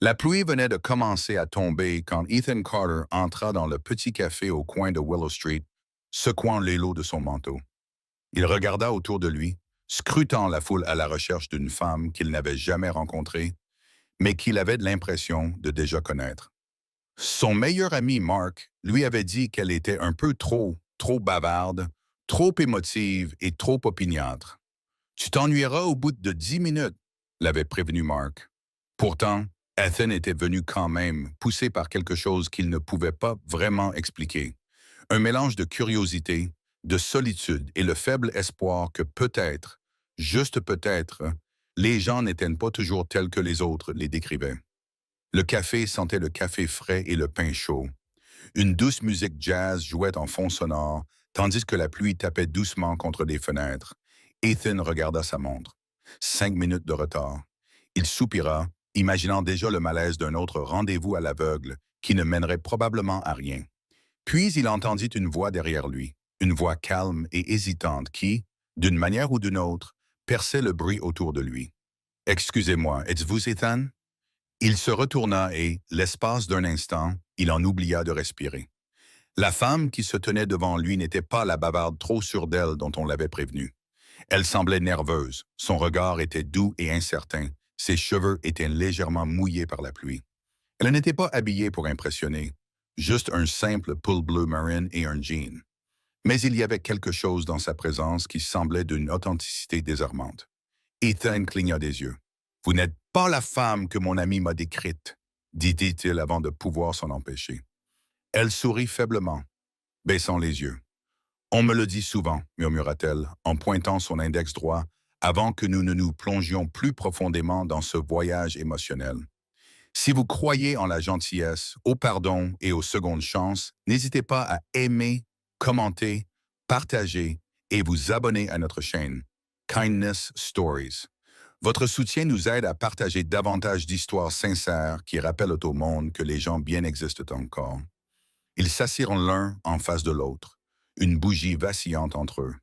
La pluie venait de commencer à tomber quand Ethan Carter entra dans le petit café au coin de Willow Street, secouant l'élo de son manteau. Il regarda autour de lui, scrutant la foule à la recherche d'une femme qu'il n'avait jamais rencontrée, mais qu'il avait l'impression de déjà connaître. Son meilleur ami Mark lui avait dit qu'elle était un peu trop bavarde, trop émotive et trop opiniâtre. Tu t'ennuieras au bout de 10 minutes, l'avait prévenu Mark. Pourtant, Ethan était venu quand même, poussé par quelque chose qu'il ne pouvait pas vraiment expliquer. Un mélange de curiosité, de solitude et le faible espoir que peut-être, juste peut-être, les gens n'étaient pas toujours tels que les autres les décrivaient. Le café sentait le café frais et le pain chaud. Une douce musique jazz jouait en fond sonore, tandis que la pluie tapait doucement contre les fenêtres. Ethan regarda sa montre. 5 minutes de retard. Il soupira, imaginant déjà le malaise d'un autre rendez-vous à l'aveugle qui ne mènerait probablement à rien. Puis il entendit une voix derrière lui, une voix calme et hésitante qui, d'une manière ou d'une autre, perçait le bruit autour de lui. Excusez-moi, êtes-vous Ethan? Il se retourna et, l'espace d'un instant, il en oublia de respirer. La femme qui se tenait devant lui n'était pas la bavarde trop sûre d'elle dont on l'avait prévenue. Elle semblait nerveuse, son regard était doux et incertain, ses cheveux étaient légèrement mouillés par la pluie. Elle n'était pas habillée pour impressionner, juste un simple pull bleu marine et un jean. Mais il y avait quelque chose dans sa présence qui semblait d'une authenticité désarmante. Ethan cligna des yeux. « Vous n'êtes pas la femme que mon ami m'a décrite, dit-il avant de pouvoir s'en empêcher. Elle sourit faiblement, baissant les yeux. On me le dit souvent, murmura-t-elle, en pointant son index droit, avant que nous ne nous plongions plus profondément dans ce voyage émotionnel. Si vous croyez en la gentillesse, au pardon et aux secondes chances, n'hésitez pas à aimer, commenter, partager et vous abonner à notre chaîne Kindness Stories. Votre soutien nous aide à partager davantage d'histoires sincères qui rappellent au monde que les gens bien existent encore. Ils s'assirent l'un en face de l'autre, une bougie vacillante entre eux.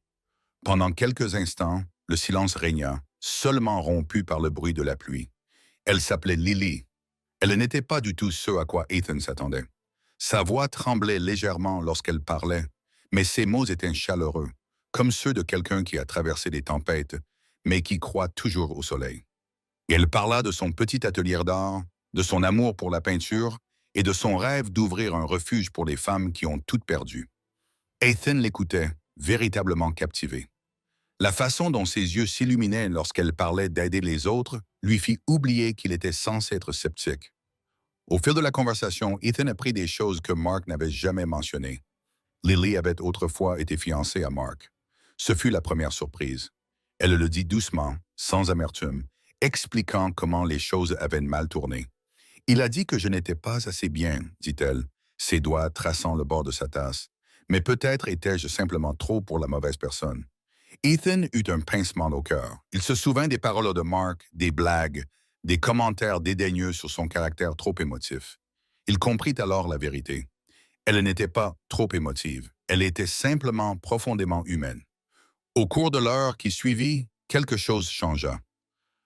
Pendant quelques instants, le silence régna, seulement rompu par le bruit de la pluie. Elle s'appelait Lily. Elle n'était pas du tout ce à quoi Ethan s'attendait. Sa voix tremblait légèrement lorsqu'elle parlait, mais ses mots étaient chaleureux, comme ceux de quelqu'un qui a traversé des tempêtes, mais qui croit toujours au soleil. Et elle parla de son petit atelier d'art, de son amour pour la peinture et de son rêve d'ouvrir un refuge pour les femmes qui ont tout perdu. Ethan l'écoutait, véritablement captivé. La façon dont ses yeux s'illuminaient lorsqu'elle parlait d'aider les autres lui fit oublier qu'il était censé être sceptique. Au fil de la conversation, Ethan apprit des choses que Mark n'avait jamais mentionnées. Lily avait autrefois été fiancée à Mark. Ce fut la première surprise. Elle le dit doucement, sans amertume, expliquant comment les choses avaient mal tourné. « Il a dit que je n'étais pas assez bien, dit-elle, ses doigts traçant le bord de sa tasse. Mais peut-être étais-je simplement trop pour la mauvaise personne. » Ethan eut un pincement au cœur. Il se souvint des paroles de Mark, des blagues, des commentaires dédaigneux sur son caractère trop émotif. Il comprit alors la vérité. Elle n'était pas trop émotive, elle était simplement profondément humaine. Au cours de l'heure qui suivit, quelque chose changea.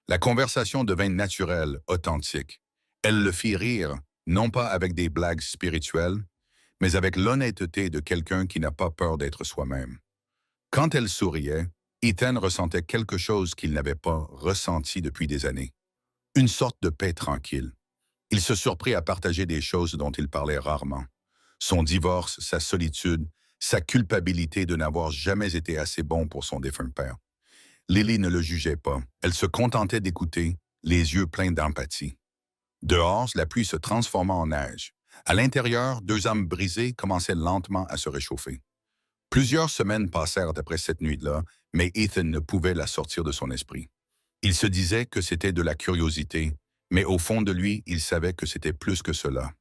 La conversation devint naturelle, authentique. Elle le fit rire, non pas avec des blagues spirituelles, mais avec l'honnêteté de quelqu'un qui n'a pas peur d'être soi-même. Quand elle souriait, Ethan ressentait quelque chose qu'il n'avait pas ressenti depuis des années. Une sorte de paix tranquille. Il se surprit à partager des choses dont il parlait rarement. Son divorce, sa solitude, sa culpabilité de n'avoir jamais été assez bon pour son défunt père. Lily ne le jugeait pas. Elle se contentait d'écouter, les yeux pleins d'empathie. Dehors, la pluie se transforma en neige. À l'intérieur, deux âmes brisées commençaient lentement à se réchauffer. Plusieurs semaines passèrent après cette nuit-là, mais Ethan ne pouvait la sortir de son esprit. Il se disait que c'était de la curiosité, mais au fond de lui, il savait que c'était plus que cela.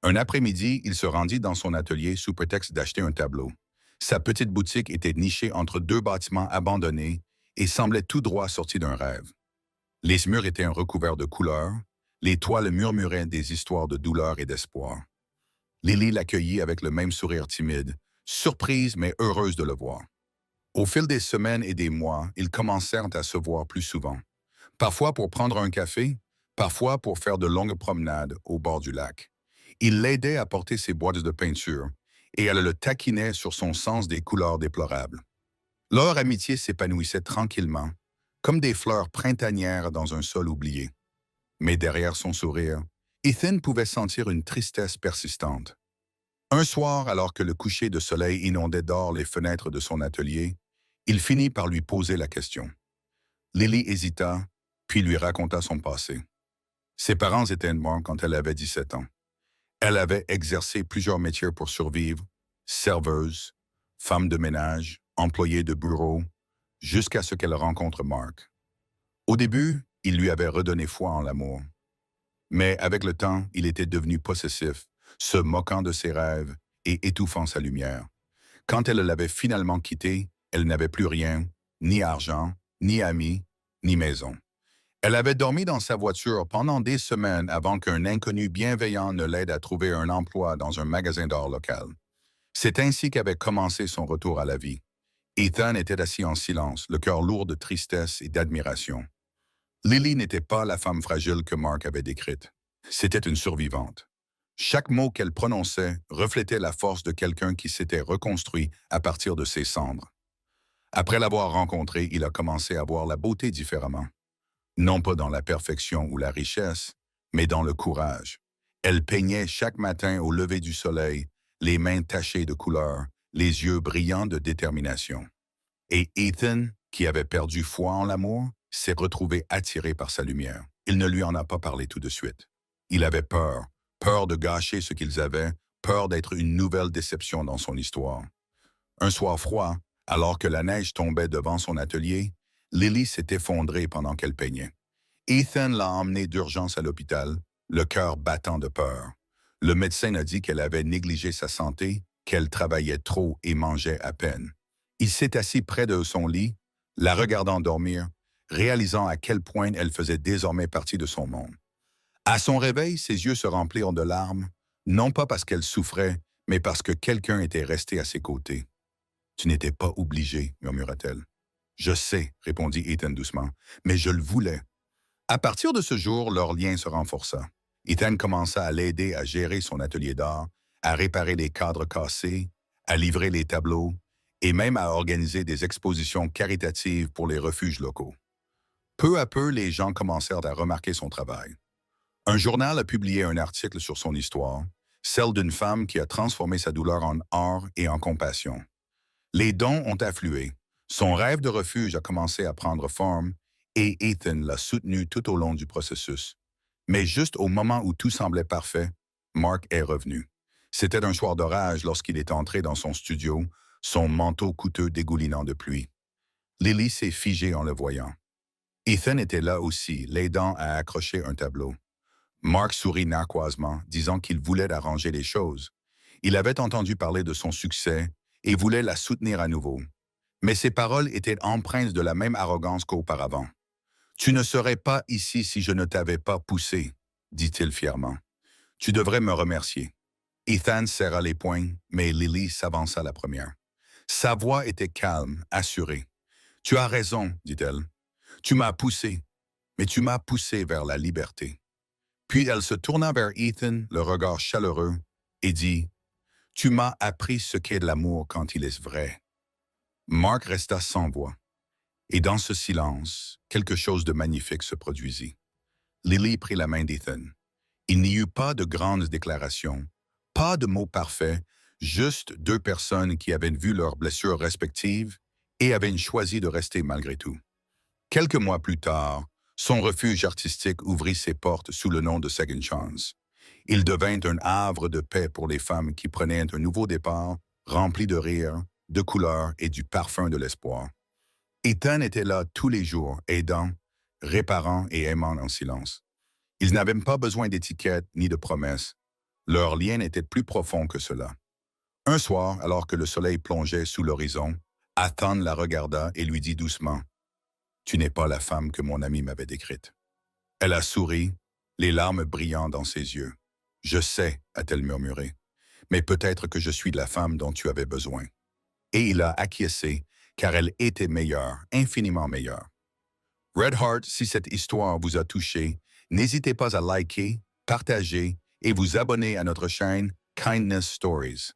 Un après-midi, il se rendit dans son atelier sous prétexte d'acheter un tableau. Sa petite boutique était nichée entre deux bâtiments abandonnés et semblait tout droit sorti d'un rêve. Les murs étaient recouverts de couleurs, les toiles murmuraient des histoires de douleur et d'espoir. Lily l'accueillit avec le même sourire timide, surprise mais heureuse de le voir. Au fil des semaines et des mois, ils commencèrent à se voir plus souvent. Parfois pour prendre un café, parfois pour faire de longues promenades au bord du lac. Il l'aidait à porter ses boîtes de peinture et elle le taquinait sur son sens des couleurs déplorables. Leur amitié s'épanouissait tranquillement, comme des fleurs printanières dans un sol oublié. Mais derrière son sourire, Ethan pouvait sentir une tristesse persistante. Un soir, alors que le coucher de soleil inondait d'or les fenêtres de son atelier, il finit par lui poser la question. Lily hésita, puis lui raconta son passé. Ses parents étaient morts quand elle avait 17 ans. Elle avait exercé plusieurs métiers pour survivre, serveuse, femme de ménage, employée de bureau, jusqu'à ce qu'elle rencontre Mark. Au début, il lui avait redonné foi en l'amour. Mais avec le temps, il était devenu possessif, se moquant de ses rêves et étouffant sa lumière. Quand elle l'avait finalement quitté, elle n'avait plus rien, ni argent, ni amis, ni maison. Elle avait dormi dans sa voiture pendant des semaines avant qu'un inconnu bienveillant ne l'aide à trouver un emploi dans un magasin d'art local. C'est ainsi qu'avait commencé son retour à la vie. Ethan était assis en silence, le cœur lourd de tristesse et d'admiration. Lily n'était pas la femme fragile que Mark avait décrite. C'était une survivante. Chaque mot qu'elle prononçait reflétait la force de quelqu'un qui s'était reconstruit à partir de ses cendres. Après l'avoir rencontrée, il a commencé à voir la beauté différemment. Non pas dans la perfection ou la richesse, mais dans le courage. Elle peignait chaque matin au lever du soleil, les mains tachées de couleur, les yeux brillants de détermination. Et Ethan, qui avait perdu foi en l'amour, s'est retrouvé attiré par sa lumière. Il ne lui en a pas parlé tout de suite. Il avait peur, peur de gâcher ce qu'ils avaient, peur d'être une nouvelle déception dans son histoire. Un soir froid, alors que la neige tombait devant son atelier, Lily s'est effondrée pendant qu'elle peignait. Ethan l'a emmenée d'urgence à l'hôpital, le cœur battant de peur. Le médecin a dit qu'elle avait négligé sa santé, qu'elle travaillait trop et mangeait à peine. Il s'est assis près de son lit, la regardant dormir, réalisant à quel point elle faisait désormais partie de son monde. À son réveil, ses yeux se remplirent de larmes, non pas parce qu'elle souffrait, mais parce que quelqu'un était resté à ses côtés. « Tu n'étais pas obligé, murmura-t-elle. « Je sais, répondit Ethan doucement, mais je le voulais. » À partir de ce jour, leur lien se renforça. Ethan commença à l'aider à gérer son atelier d'art, à réparer les cadres cassés, à livrer les tableaux et même à organiser des expositions caritatives pour les refuges locaux. Peu à peu, les gens commencèrent à remarquer son travail. Un journal a publié un article sur son histoire, celle d'une femme qui a transformé sa douleur en art et en compassion. Les dons ont afflué. Son rêve de refuge a commencé à prendre forme et Ethan l'a soutenu tout au long du processus. Mais juste au moment où tout semblait parfait, Mark est revenu. C'était un soir d'orage lorsqu'il est entré dans son studio, son manteau coûteux dégoulinant de pluie. Lily s'est figée en le voyant. Ethan était là aussi, l'aidant à accrocher un tableau. Mark sourit narquoisement, disant qu'il voulait arranger les choses. Il avait entendu parler de son succès et voulait la soutenir à nouveau. Mais ses paroles étaient empreintes de la même arrogance qu'auparavant. « Tu ne serais pas ici si je ne t'avais pas poussé, » dit-il fièrement. « Tu devrais me remercier. » Ethan serra les poings, mais Lily s'avança la première. Sa voix était calme, assurée. « Tu as raison, dit-elle. Tu m'as poussé, mais tu m'as poussé vers la liberté. » Puis elle se tourna vers Ethan, le regard chaleureux, et dit « Tu m'as appris ce qu'est l'amour quand il est vrai. » Mark resta sans voix. Et dans ce silence, quelque chose de magnifique se produisit. Lily prit la main d'Ethan. Il n'y eut pas de grandes déclarations, pas de mots parfaits, juste deux personnes qui avaient vu leurs blessures respectives et avaient choisi de rester malgré tout. Quelques mois plus tard, son refuge artistique ouvrit ses portes sous le nom de Second Chance. Il devint un havre de paix pour les femmes qui prenaient un nouveau départ, rempli de rire, de couleurs et du parfum de l'espoir. Ethan était là tous les jours, aidant, réparant et aimant en silence. Ils n'avaient pas besoin d'étiquettes ni de promesses. Leur lien était plus profond que cela. Un soir, alors que le soleil plongeait sous l'horizon, Ethan la regarda et lui dit doucement « Tu n'es pas la femme que mon ami m'avait décrite. » Elle a souri, les larmes brillant dans ses yeux. « Je sais, a-t-elle murmuré, mais peut-être que je suis la femme dont tu avais besoin. » Et il a acquiescé, car elle était meilleure, infiniment meilleure. Red Heart, si cette histoire vous a touché, N'hésitez pas à liker, partager et vous abonner à notre chaîne Kindness Stories.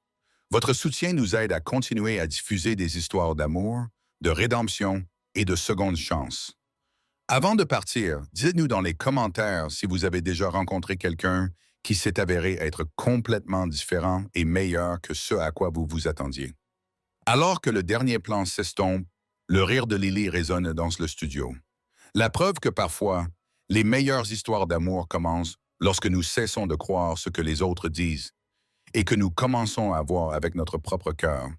Votre soutien nous aide à continuer à diffuser des histoires d'amour, de rédemption et de seconde chance. Avant de partir, dites-nous dans les commentaires si vous avez déjà rencontré quelqu'un qui s'est avéré être complètement différent et meilleur que ce à quoi vous vous attendiez. Alors que le dernier plan s'estompe, le rire de Lily résonne dans le studio. La preuve que parfois, les meilleures histoires d'amour commencent lorsque nous cessons de croire ce que les autres disent et que nous commençons à voir avec notre propre cœur